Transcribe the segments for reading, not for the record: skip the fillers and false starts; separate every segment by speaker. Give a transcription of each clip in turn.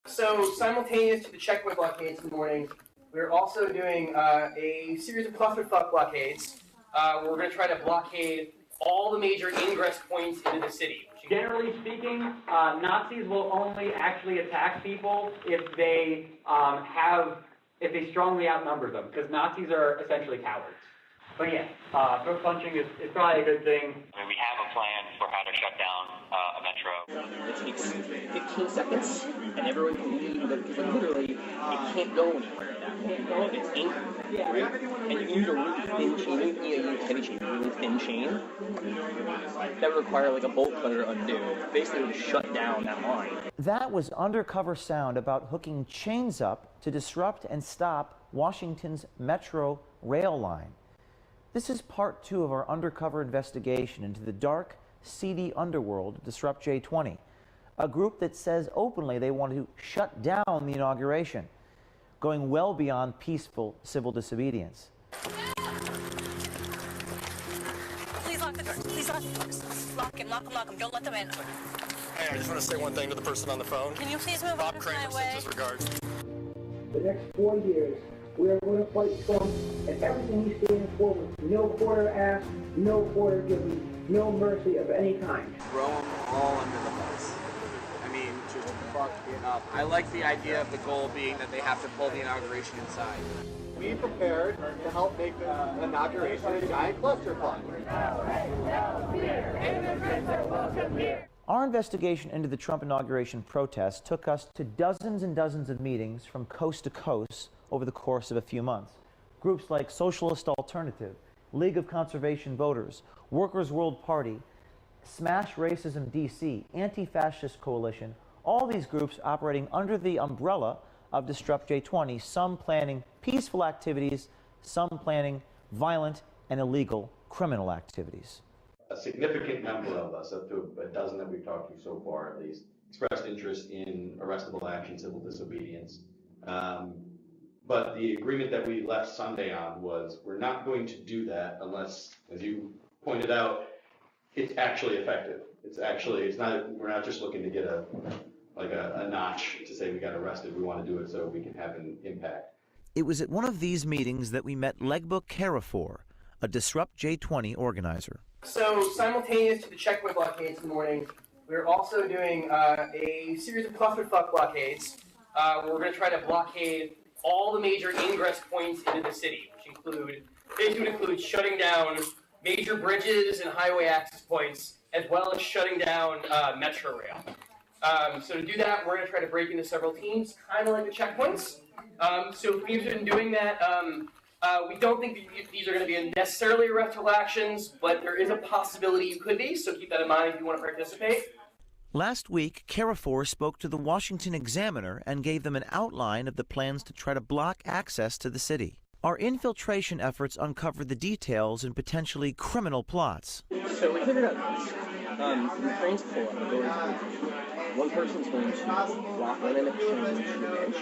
Speaker 1: So simultaneous to the checkpoint blockades in the morning, we're also doing a series of clusterfuck blockades where we're going to try to blockade all the major ingress points into the city.
Speaker 2: Generally speaking, Nazis will only actually attack people if they strongly outnumber them, because Nazis are essentially cowards. But yeah, throat punching is probably a good thing.
Speaker 3: I mean, we have a plan for how to shut down a metro.
Speaker 4: It takes 15 seconds, and everyone can leave, because literally, it can't go anywhere at that point. It's anchored, right? And you can use a really thin chain, you can use heavy chain, a really thin chain, that would require like a bolt cutter to undo. Basically, it would shut down that line.
Speaker 5: That was undercover sound about hooking chains up to disrupt and stop Washington's metro rail line. This is part 2 of our undercover investigation into the dark, seedy underworld of Disrupt J20, a group that says openly they want to shut down the inauguration, going well beyond peaceful civil disobedience.
Speaker 6: Please lock the doors. Please lock the doors. Lock him, lock him, lock him. Don't let them in.
Speaker 7: Hey, I just want to say one thing to the person on the phone.
Speaker 6: Can you please move
Speaker 7: Bob
Speaker 6: on
Speaker 7: Kramer
Speaker 6: my way?
Speaker 7: sends his regards.
Speaker 8: The next 4 years, we are going to fight Trump and everything he stands for with no quarter asked, no quarter given, no mercy of any kind.
Speaker 9: Throw them all under the bus. I mean, just fuck it up. I like the idea of the goal being that they have to pull the inauguration inside.
Speaker 10: Be prepared to help make the inauguration a giant clusterfuck.
Speaker 5: Our investigation into the Trump inauguration protests took us to dozens and dozens of meetings from coast to coast over the course of a few months. Groups like Socialist Alternative, League of Conservation Voters, Workers' World Party, Smash Racism DC, Anti-Fascist Coalition, all these groups operating under the umbrella of Disrupt J20, some planning peaceful activities, some planning violent and illegal criminal activities.
Speaker 11: A significant number of us, up to a dozen that we've talked to so far at least, expressed interest in arrestable action, civil disobedience. But the agreement that we left Sunday on was we're not going to do that unless, as you pointed out, it's actually effective. We're not just looking to get a notch to say we got arrested. We want to do it so we can have an impact.
Speaker 5: It was at one of these meetings that we met Legbook Carafor, a Disrupt J20 organizer.
Speaker 1: So simultaneous to the checkpoint blockades in the morning, we're also doing a series of clusterfuck blockades where we're going to try to blockade all the major ingress points into the city, which include shutting down major bridges and highway access points, as well as shutting down metro rail. So to do that, we're going to try to break into several teams, kind of like the checkpoints. So if we've been doing that, we don't think these are going to be necessarily arrestable actions, but there is a possibility you could be, so keep that in mind if you want to participate.
Speaker 5: Last week, Carafor spoke to the Washington Examiner and gave them an outline of the plans to try to block access to the city. Our infiltration efforts uncovered the details and potentially criminal plots.
Speaker 4: So we figured out the trains pull up, the doors. One person's going to walk on an exchange to the bench.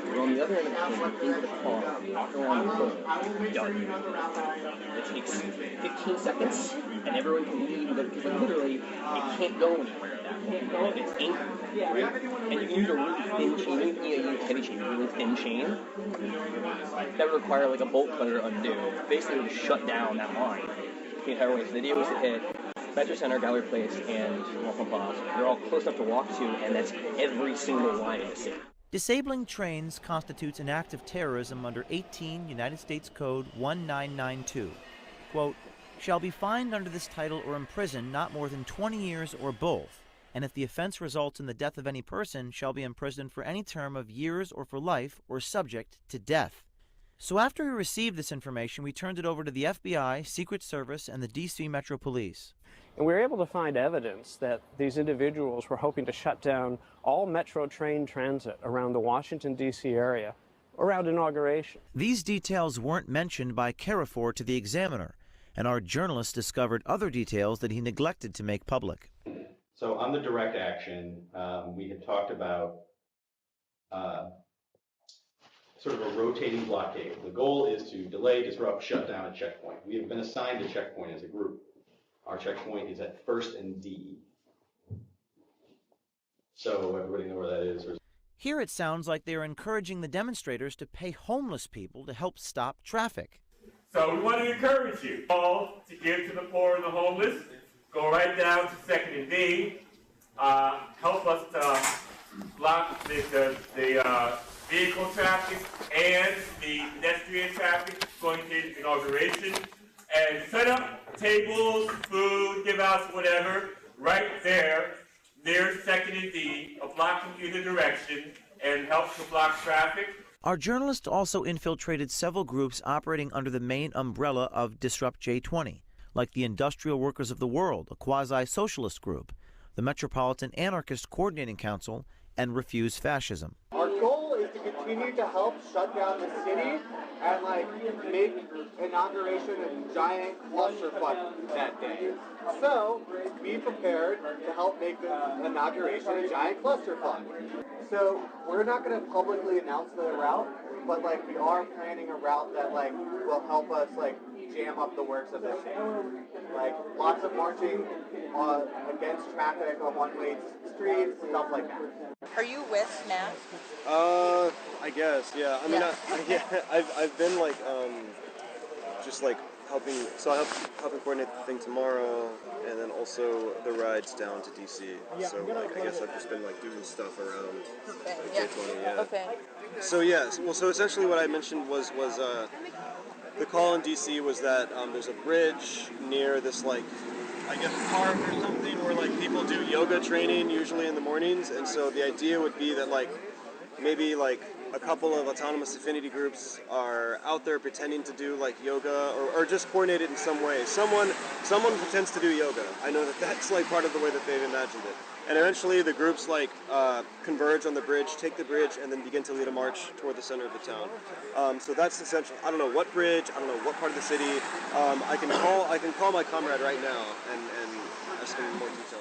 Speaker 4: We're on the other end of the train, into the car, walk around the corner, done. It takes 15 seconds, and everyone can leave, because literally, it can't go anywhere at that point. It's anchored, right? And you can use a really thin chain, you can use a heavy chain, a really thin chain, that would require like a bolt cutter to undo. Basically, it would shut down that line the entire way. So the idea was to hit Metro Center, Gallery Place, and Waffle Plaza. They're all close enough to walk to, and that's every single line in the city.
Speaker 5: Disabling trains constitutes an act of terrorism under 18 United States Code 1992. Quote, shall be fined under this title or imprisoned not more than 20 years or both, and if the offense results in the death of any person, shall be imprisoned for any term of years or for life or subject to death. So after we received this information, we turned it over to the FBI, Secret Service, and the D.C. Metro Police.
Speaker 12: And we were able to find evidence that these individuals were hoping to shut down all Metro train transit around the Washington, D.C. area around inauguration.
Speaker 5: These details weren't mentioned by Carafor to the Examiner, and our journalist discovered other details that he neglected to make public.
Speaker 11: So on the direct action, we had talked about sort of a rotating blockade. The goal is to delay, disrupt, shut down a checkpoint. We have been assigned a checkpoint as a group. Our checkpoint is at 1st and D. So everybody know where that is?
Speaker 5: Here it sounds like they are encouraging the demonstrators to pay homeless people to help stop traffic.
Speaker 13: So we want to encourage you all to give to the poor and the homeless. Go right down to 2nd and D. Help us to block the vehicle traffic and the pedestrian traffic going to inauguration. And set up tables, food, give outs, whatever, right there near 2nd and D, blocking either direction, and help to block traffic.
Speaker 5: Our journalist also infiltrated several groups operating under the main umbrella of Disrupt J20, like the Industrial Workers of the World, a quasi-socialist group, the Metropolitan Anarchist Coordinating Council, and Refuse Fascism.
Speaker 10: Our goal is to continue to help shut down the city and make inauguration a giant clusterfuck that day. So be prepared to help make the inauguration a giant clusterfuck. So we're not going to publicly announce the route, but we are planning a route that will help us jam up the works of this city. Lots of marching against traffic on one-way streets, stuff like that.
Speaker 6: Are you with Matt?
Speaker 14: I guess, yeah. I mean, I've been just helping. So I helping coordinate the thing tomorrow, and then also the rides down to DC. So I guess I've just been doing stuff around J20. Yeah.
Speaker 6: Okay.
Speaker 14: So yeah. Well, so essentially what I mentioned was the call in DC was that there's a bridge near this I guess park or something where people do yoga training usually in the mornings, and so the idea would be that maybe a couple of autonomous affinity groups are out there pretending to do yoga or just coordinated in some way. Someone pretends to do yoga. I know that's part of the way that they've imagined it. And eventually the groups converge on the bridge, take the bridge, and then begin to lead a march toward the center of the town. So that's essential. I don't know what bridge, I don't know what part of the city. I can call my comrade right now and ask him more detail.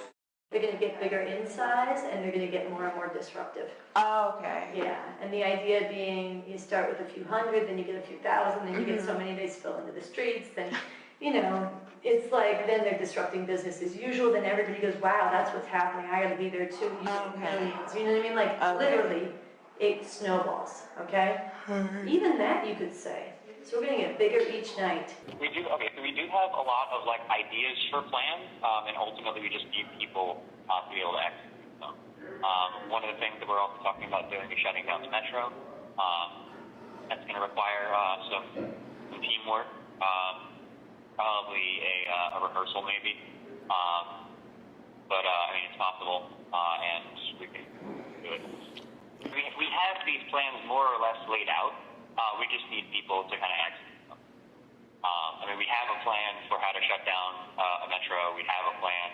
Speaker 15: They're going to get bigger in size, and they're going to get more and more disruptive.
Speaker 6: Oh, okay.
Speaker 15: Yeah, and the idea being you start with a few hundred, then you get a few thousand, then you get so many they spill into the streets, then, it's then they're disrupting business as usual, then everybody goes, wow, that's what's happening, I gotta be there too, millions, you know what I mean? Literally, it snowballs, okay? Even that you could say. So we're going to get bigger each night.
Speaker 3: We do have a lot of ideas for plans, and ultimately we just need people to be able to execute them. One of the things that we're also talking about doing is shutting down the metro. That's going to require some teamwork, probably a rehearsal maybe. But it's possible, and we can do it. We have these plans more or less laid out. We just need people to kind of execute them. We have a plan for how to shut down a metro. We have a plan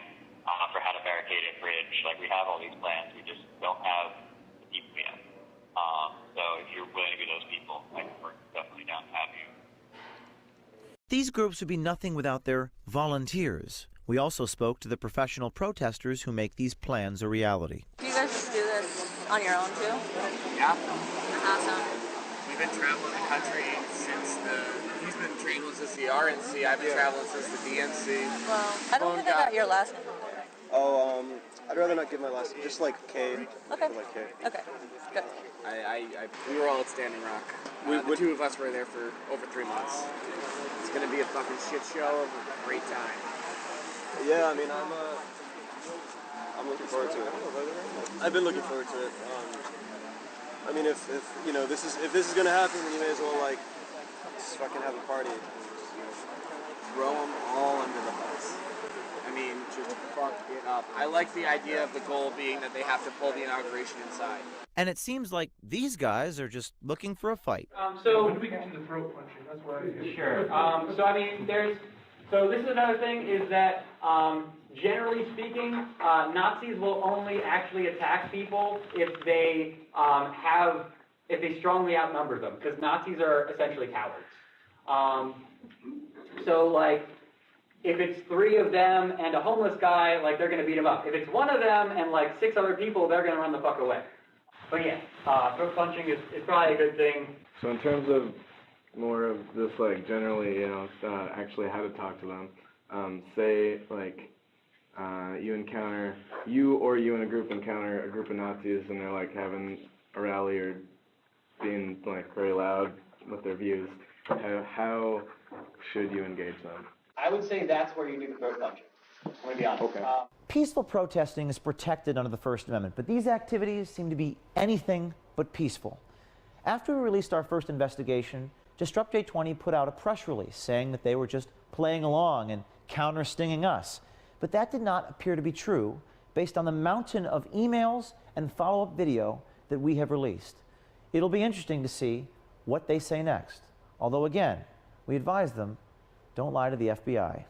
Speaker 3: for how to barricade a bridge. We have all these plans. We just don't have the people yet. So if you're willing to be those people, we're definitely down to have you.
Speaker 5: These groups would be nothing without their volunteers. We also spoke to the professional protesters who make these plans a reality.
Speaker 6: Do you guys just do this on your own too?
Speaker 9: Yeah.
Speaker 6: Awesome.
Speaker 9: We've been traveling the country since he's been traveling since the RNC, I've been traveling since the DNC.
Speaker 6: Well, I don't think I got your last name.
Speaker 14: Oh, I'd rather not give my last name, just K.
Speaker 6: Okay.
Speaker 14: K.
Speaker 6: Okay, good.
Speaker 9: We were all at Standing Rock. The two of us were there for over 3 months. It's gonna be a fucking shit show of a great time.
Speaker 14: Yeah, I'm looking forward to it. I've been looking forward to it. If this is gonna happen, then you may as well just fucking have a party.
Speaker 9: Throw them all under the bus. Just fuck it up. I like the idea of the goal being that they have to pull the inauguration inside.
Speaker 5: And it seems like these guys are just looking for a fight.
Speaker 2: When we get to the throat punching, that's where Sure. So this is another thing is that generally speaking, Nazis will only actually attack people if they strongly outnumber them, because Nazis are essentially cowards. If it's 3 of them and a homeless guy, they're going to beat him up. If it's 1 of them and 6 other people, they're going to run the fuck away. But yeah, throat punching is probably a good thing.
Speaker 16: So in terms of more of this, generally, actually how to talk to them, say, you and a group encounter a group of Nazis, and they're, having a rally or being like very loud with their views, how should you engage them?
Speaker 2: I would say that's where you do the throat punching. I'm going to be honest.
Speaker 16: Okay.
Speaker 5: Peaceful protesting is protected under the First Amendment, but these activities seem to be anything but peaceful. After we released our first investigation, Disrupt J20 put out a press release saying that they were just playing along and counter-stinging us. But that did not appear to be true based on the mountain of emails and follow-up video that we have released. It'll be interesting to see what they say next. Although again, we advise them, don't lie to the FBI.